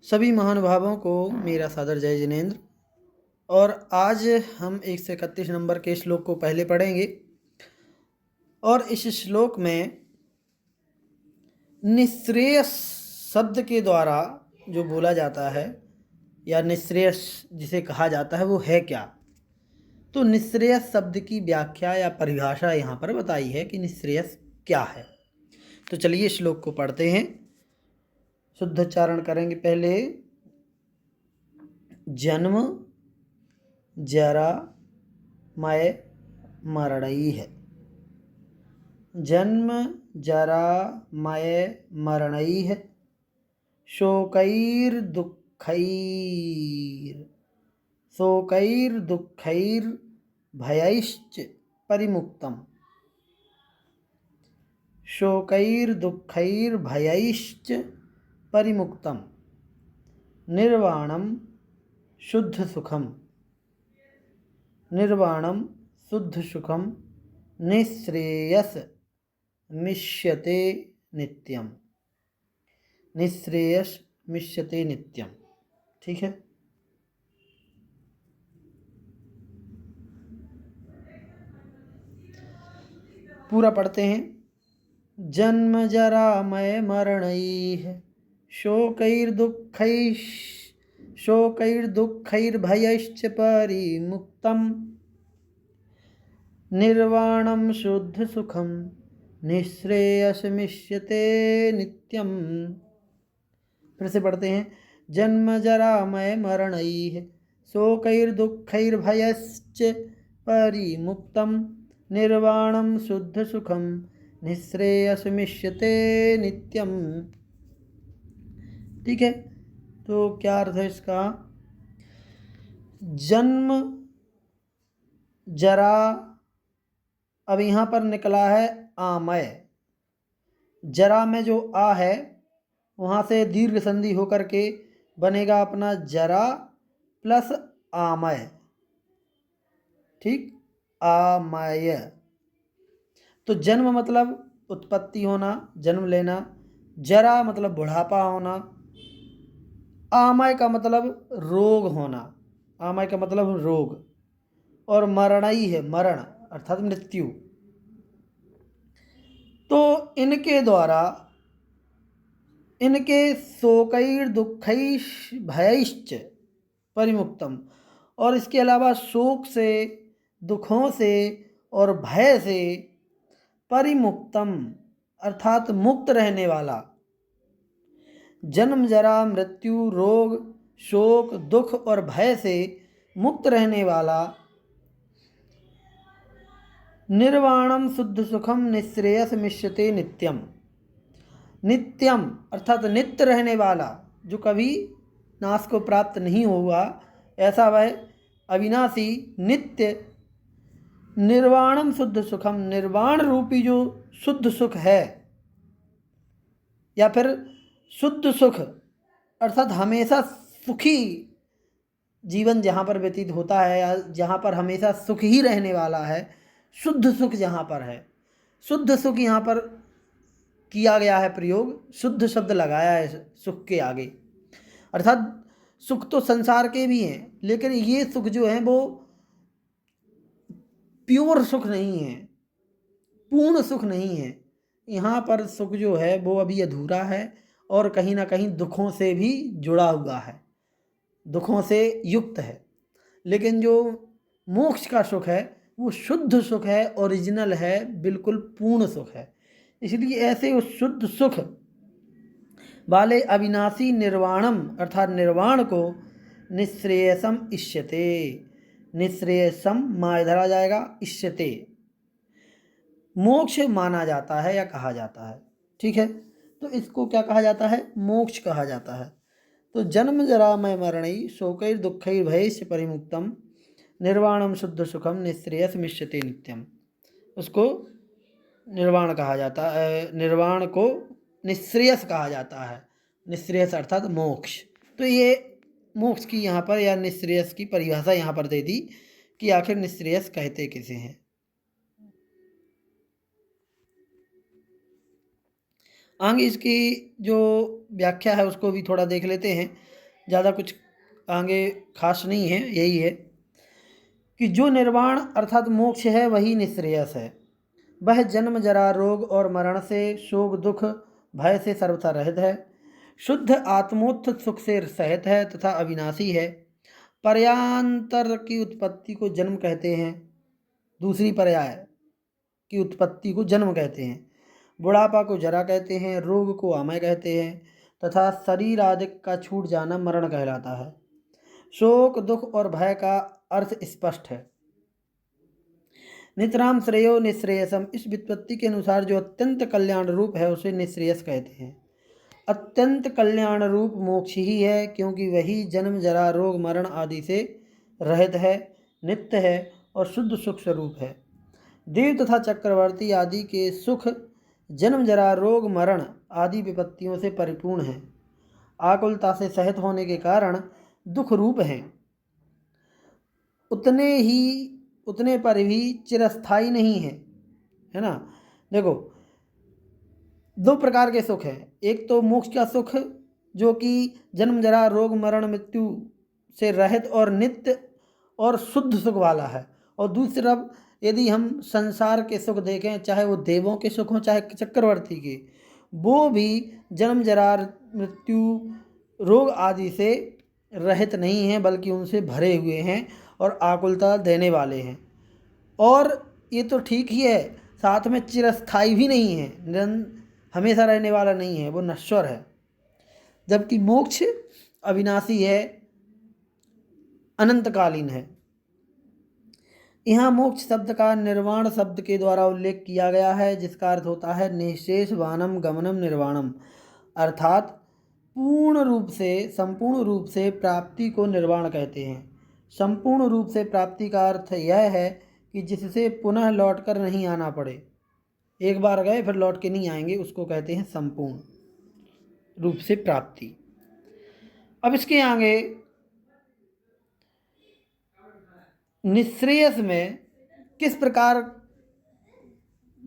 सभी महानुभावों को मेरा सादर जय जिनेंद्र। और आज हम 1 से 31 नंबर के श्लोक को पहले पढ़ेंगे। और इस श्लोक में निःश्रेयस शब्द के द्वारा जो बोला जाता है या निःश्रेयस जिसे कहा जाता है वो है क्या। तो निःश्रेयस शब्द की व्याख्या या परिभाषा यहाँ पर बताई है कि निःश्रेयस क्या है। तो चलिए श्लोक को पढ़ते हैं, शुद्ध उच्चारण करेंगे। पहले जन्म जरा मय मरणई है। जन्म जरा मय मरणई है। शोकैर्दुःखैर् भयैश्च परिमुक्तम्। शोकैर्दुःखैर्भयैश्च परिमुक्तम्। निर्वाणं शुद्ध सुखम। निर्वाणं शुद्ध सुखम निःश्रेयस मिष्यते नित्यम। निःश्रेयस मिष्यते नित्यम। ठीक है। पूरा पढ़ते हैं। जन्म जरा मय मरणैः शोकैर्दुःखैर्भयैश्च परिमुक्तम्। निर्वाणं शुद्ध सुखम निःश्रेयसमिष्यते नित्यम। फिर से पढ़ते हैं। जन्म जरा मय मरणैः शोकैर्दुःखैर्भयश्च परिमुक्तम्। निर्वाणं शुद्ध सुखम निःश्रेयसमिष्यते नित्यम। ठीक है। तो क्या अर्थ है इसका? जन्म जरा, अब यहाँ पर निकला है आमय। जरा में जो आ है वहाँ से दीर्घ संधि होकर के बनेगा अपना जरा प्लस आमय। ठीक, आमय। तो जन्म मतलब उत्पत्ति होना, जन्म लेना। जरा मतलब बुढ़ापा होना। आमय का मतलब रोग होना। आमय का मतलब रोग। और मरणई है मरण अर्थात मृत्यु। तो इनके द्वारा इनके शोकैर्दुःखैः भयैश्च परिमुक्तम, और इसके अलावा शोक से, दुखों से और भय से परिमुक्तम अर्थात मुक्त रहने वाला। जन्म जरा मृत्यु रोग शोक दुख और भय से मुक्त रहने वाला। निर्वाणम शुद्ध सुखम निःश्रेयस मिष्यते नित्यम। नित्यम अर्थात नित्य रहने वाला, जो कभी नाश को प्राप्त नहीं हुआ, ऐसा वह अविनाशी नित्य। निर्वाणम शुद्ध सुखम, निर्वाण रूपी जो शुद्ध सुख है, या फिर शुद्ध सुख अर्थात हमेशा सुखी जीवन जहाँ पर व्यतीत होता है या जहाँ पर हमेशा सुख ही रहने वाला है, शुद्ध सुख जहाँ पर है। शुद्ध सुख यहाँ पर किया गया है प्रयोग, शुद्ध शब्द लगाया है सुख के आगे। अर्थात सुख तो संसार के भी हैं, लेकिन ये सुख जो है वो प्योर सुख नहीं है, पूर्ण सुख नहीं है। यहाँ पर सुख जो है वो अभी अधूरा है और कहीं ना कहीं दुखों से भी जुड़ा हुआ है, दुखों से युक्त है। लेकिन जो मोक्ष का सुख है वो शुद्ध सुख है, ओरिजिनल है, बिल्कुल पूर्ण सुख है। इसलिए ऐसे उस शुद्ध सुख वाले अविनाशी निर्वाणम अर्थात निर्वाण को निःश्रेयसम इष्यते। निःश्रेयसम मा इधर आ जाएगा, इष्यते मोक्ष माना जाता है या कहा जाता है। ठीक है। तो इसको क्या कहा जाता है? मोक्ष कहा जाता है। तो जन्म जरा मय मरणई शोकैर्दुःखैर्भयैश्च परिमुक्तम। निर्वाणम शुद्ध सुखम निःश्रेयस मिष्यते नित्यम। उसको निर्वाण कहा जाता है, निर्वाण को निःश्रेयस कहा जाता है। निःश्रेयस अर्थात मोक्ष। तो ये मोक्ष की यहाँ पर या निःश्रेयस की परिभाषा यहाँ पर दे दी कि आखिर निःश्रेयस कहते किसे हैं। आगे इसकी जो व्याख्या है उसको भी थोड़ा देख लेते हैं। ज़्यादा कुछ आगे खास नहीं है, यही है कि जो निर्वाण अर्थात मोक्ष है वही निःश्रेयस है। वह जन्म जरा रोग और मरण से, शोक दुख भय से सर्वथा रहित है, शुद्ध आत्मोत्थ सुख से सहित है तथा अविनाशी है। पर्यांतर की उत्पत्ति को जन्म कहते हैं, दूसरी पर्याय की उत्पत्ति को जन्म कहते हैं, बुढ़ापा को जरा कहते हैं, रोग को आमय कहते हैं तथा शरीर आदि का छूट जाना मरण कहलाता है। शोक दुख और भय का अर्थ स्पष्ट है। नितराम श्रेयो निःश्रेयसम, इस व्युत्पत्ति के अनुसार जो अत्यंत कल्याण रूप है उसे निःश्रेयस कहते हैं। अत्यंत कल्याण रूप मोक्ष ही है, क्योंकि वही जन्म जरा रोग मरण आदि से रहित है, नित्य है और शुद्ध सुख स्वरूप है। देव तथा चक्रवर्ती आदि के सुख जन्म जरा रोग मरण आदि विपत्तियों से परिपूर्ण हैं, आकुलता से सहित होने के कारण दुख रूप हैं। उतने पर भी चिरस्थायी नहीं है ना। देखो, दो प्रकार के सुख हैं। एक तो मोक्ष का सुख जो कि जन्म जरा रोग मरण मृत्यु से रहित और नित्य और शुद्ध सुख वाला है, और दूसरा यदि हम संसार के सुख देखें, चाहे वो देवों के सुख हों चाहे चक्रवर्ती के, वो भी जन्म जरा मृत्यु रोग आदि से रहित नहीं हैं, बल्कि उनसे भरे हुए हैं और आकुलता देने वाले हैं। और ये तो ठीक ही है, साथ में चिरस्थायी भी नहीं है, हमेशा रहने वाला नहीं है, वो नश्वर है। जबकि मोक्ष अविनाशी है, अनंतकालीन है। यहाँ मोक्ष शब्द का निर्वाण शब्द के द्वारा उल्लेख किया गया है, जिसका अर्थ होता है निःशेष वानम गमनम निर्वाणम, अर्थात संपूर्ण रूप से प्राप्ति को निर्वाण कहते हैं। संपूर्ण रूप से प्राप्ति का अर्थ यह है कि जिससे पुनः लौटकर नहीं आना पड़े, एक बार गए फिर लौट के नहीं आएंगे, उसको कहते हैं संपूर्ण रूप से प्राप्ति। अब इसके आगे निःश्रेयस में किस प्रकार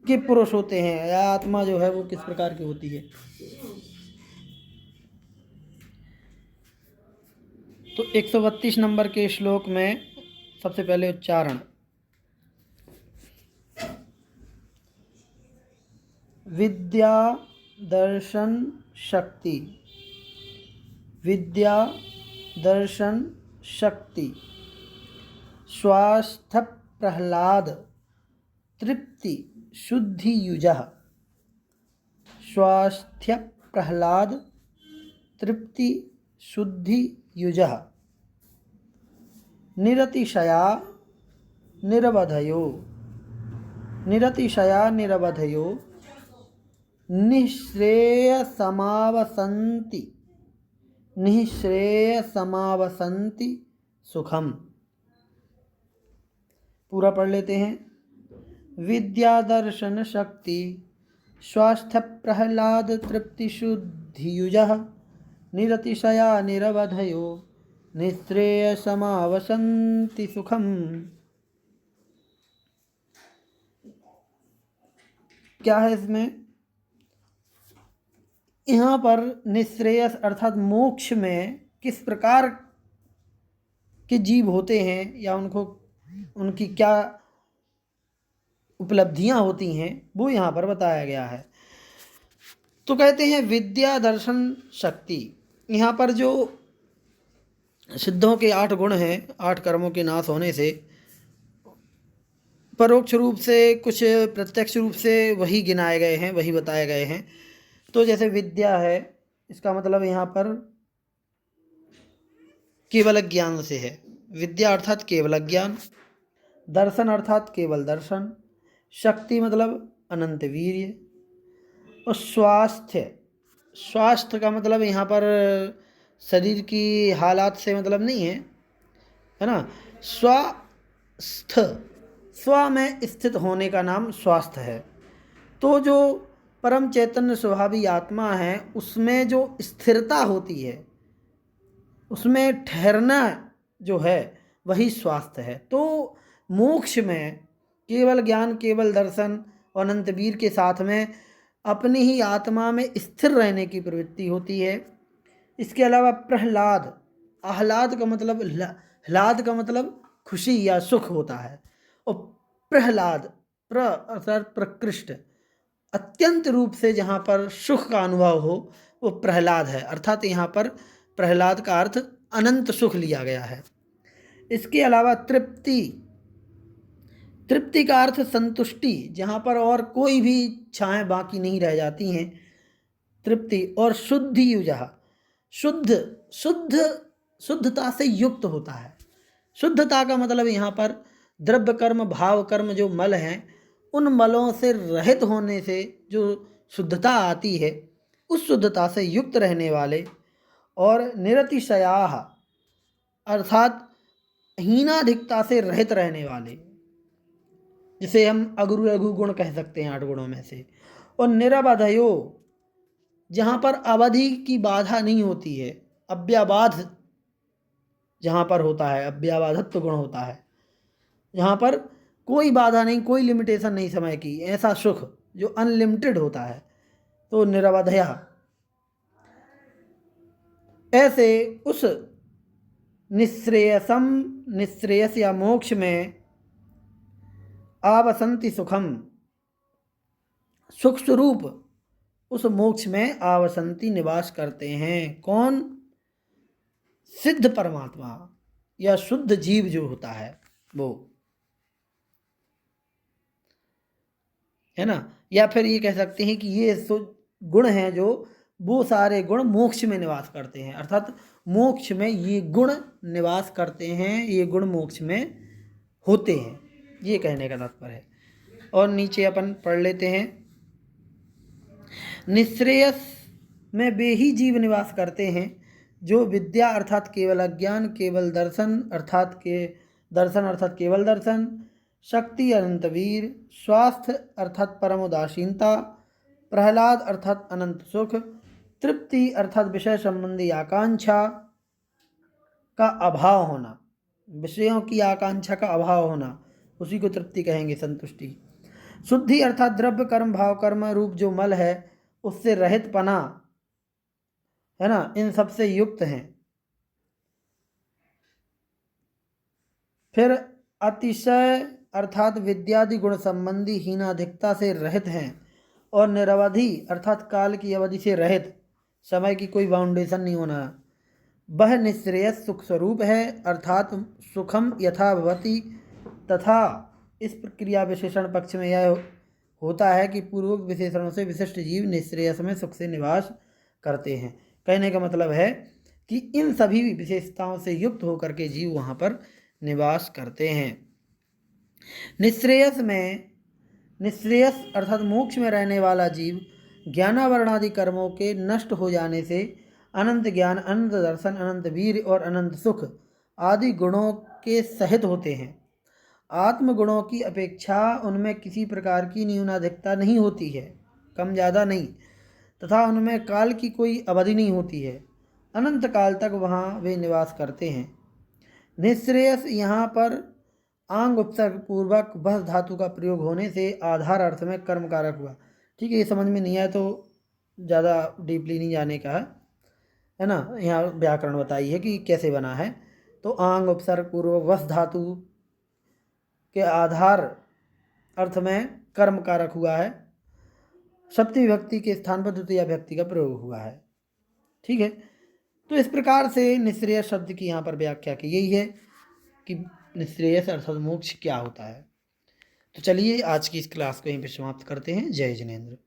के पुरुष होते हैं या आत्मा जो है वो किस प्रकार की होती है, तो 132 नंबर के श्लोक में सबसे पहले उच्चारण, विद्या दर्शन शक्ति, विद्या दर्शन शक्ति, स्वास्थ्य प्रह्लाद तृप्ति शुद्धि युजः, स्वास्थ्य प्रह्लाद तृप्ति शुद्धि युजः, निरतिशया निरवधयो, निरतिशया निरवधयो निःश्रेयसमावसन्ति, निःश्रेयसमावसन्ति सुखम। पूरा पढ़ लेते हैं। विद्या दर्शन शक्ति, स्वास्थ्य प्रह्लाद तृप्ति शुद्धि युजः, निरतिशया निरवधयो निःश्रेयसमावसन्ति सुखम। क्या है इसमें? यहाँ पर निःश्रेयस अर्थात मोक्ष में किस प्रकार के जीव होते हैं या उनकी क्या उपलब्धियां होती हैं वो यहाँ पर बताया गया है। तो कहते हैं विद्या दर्शन शक्ति। यहाँ पर जो सिद्धों के 8 गुण हैं, 8 कर्मों के नाश होने से परोक्ष रूप से कुछ प्रत्यक्ष रूप से वही गिनाए गए हैं, वही बताए गए हैं। तो जैसे विद्या है, इसका मतलब यहाँ पर केवल ज्ञान से है, विद्या अर्थात केवल ज्ञान, दर्शन अर्थात केवल दर्शन, शक्ति मतलब अनंत वीर्य, और स्वास्थ्य का मतलब यहाँ पर शरीर की हालात से मतलब नहीं है, है ना। स्व में स्थित होने का नाम स्वास्थ्य है। तो जो परम चैतन्य स्वभावी आत्मा है उसमें जो स्थिरता होती है, उसमें ठहरना जो है वही स्वास्थ्य है। तो मोक्ष में केवल ज्ञान केवल दर्शन और अनंत वीर के साथ में अपनी ही आत्मा में स्थिर रहने की प्रवृत्ति होती है। इसके अलावा प्रहलाद, आह्लाद का मतलब ह्लाद का मतलब खुशी या सुख होता है, और प्रहलाद प्र अर्थात प्रकृष्ट, अत्यंत रूप से जहाँ पर सुख का अनुभव हो वो प्रहलाद है, अर्थात यहाँ पर प्रहलाद का अर्थ अनंत सुख लिया गया है। इसके अलावा तृप्ति, तृप्ति का अर्थ संतुष्टि, जहाँ पर और कोई भी इच्छाएं बाकी नहीं रह जाती हैं, तृप्ति। और शुद्धि युजः, शुद्ध शुद्ध शुद्धता से युक्त होता है। शुद्धता का मतलब यहाँ पर द्रव्य कर्म भाव कर्म जो मल हैं उन मलों से रहित होने से जो शुद्धता आती है, उस शुद्धता से युक्त रहने वाले। और निरतिशयाः अर्थात हीनाधिकता से रहित रहने वाले, जिसे हम अगुरु लघु गुण कह सकते हैं 8 गुणों में से। और निरवधयो, जहाँ पर अवधि की बाधा नहीं होती है, अव्याबाध जहाँ पर होता है, अव्याबाधत्व गुण होता है, जहाँ पर कोई बाधा नहीं, कोई लिमिटेशन नहीं समय की, ऐसा सुख जो अनलिमिटेड होता है, तो निरवधया। ऐसे उस निश्रेयस या मोक्ष में आवसंति सुखम, सुख स्वरूप उस मोक्ष में आवसंति निवास करते हैं। कौन? सिद्ध परमात्मा या शुद्ध जीव जो होता है वो, है ना। या फिर ये कह सकते हैं कि ये गुण हैं जो, वो सारे गुण मोक्ष में निवास करते हैं, अर्थात मोक्ष में ये गुण निवास करते हैं, ये गुण मोक्ष में होते हैं, ये कहने का तात्पर्य है। और नीचे अपन पढ़ लेते हैं, निश्रेयस में वे ही जीव निवास करते हैं जो विद्या अर्थात केवल अज्ञान, केवल दर्शन अर्थात केवल दर्शन, शक्ति अनंत वीर, स्वास्थ्य अर्थात परम उदासीनता, प्रहलाद अर्थात अनंत सुख, तृप्ति अर्थात विषय संबंधी आकांक्षा का अभाव होना, विषयों की आकांक्षा का अभाव होना, उसी को तृप्ति कहेंगे, संतुष्टि। शुद्धि अर्थात द्रव्य कर्म भाव कर्म रूप जो मल है उससे रहित पना, है ना, इन सब से युक्त हैं। फिर अतिशय अर्थात विद्यादि गुण संबंधी हीनाधिकता से रहित हैं। और निरवधि अर्थात काल की अवधि से रहित, समय की कोई बाउंडेशन नहीं होना। वह निश्रेयस सुख स्वरूप है, अर्थात सुखम यथा भवति, तथा इस प्रक्रिया विशेषण पक्ष में यह होता है कि पूर्वोक्त विशेषणों से विशिष्ट जीव निश्रेयस में सुख से निवास करते हैं। कहने का मतलब है कि इन सभी विशेषताओं से युक्त होकर के जीव वहाँ पर निवास करते हैं। निश्रेयस अर्थात मोक्ष में रहने वाला जीव ज्ञानावरणादि कर्मों के नष्ट हो जाने से अनंत ज्ञान, अनंत दर्शन, अनंत वीर और अनंत सुख आदि गुणों के सहित होते हैं। आत्म गुणों की अपेक्षा उनमें किसी प्रकार की न्यूनाधिकता नहीं होती है, कम ज़्यादा नहीं, तथा उनमें काल की कोई अवधि नहीं होती है, अनंत काल तक वहाँ वे निवास करते हैं। निश्रेयस यहाँ पर आंग उपसर्ग पूर्वक बस धातु का प्रयोग होने से आधार अर्थ में कर्म कारक हुआ। ठीक है, ये समझ में नहीं आया तो ज़्यादा डीपली नहीं जाने का है ना। यहाँ व्याकरण बताई है कि कैसे बना है। तो आंग उपसर्ग पूर्वक वस धातु के आधार अर्थ में कर्म कारक हुआ है, सप्तमी विभक्ति के स्थान पर द्वितीय विभक्ति का प्रयोग हुआ है। ठीक है, तो इस प्रकार से निश्रेयस शब्द की यहाँ पर व्याख्या की यही है कि निश्रेयस अर्थात मोक्ष क्या होता है। तो चलिए आज की इस क्लास को यहीं पर समाप्त करते हैं। जय जिनेंद्र।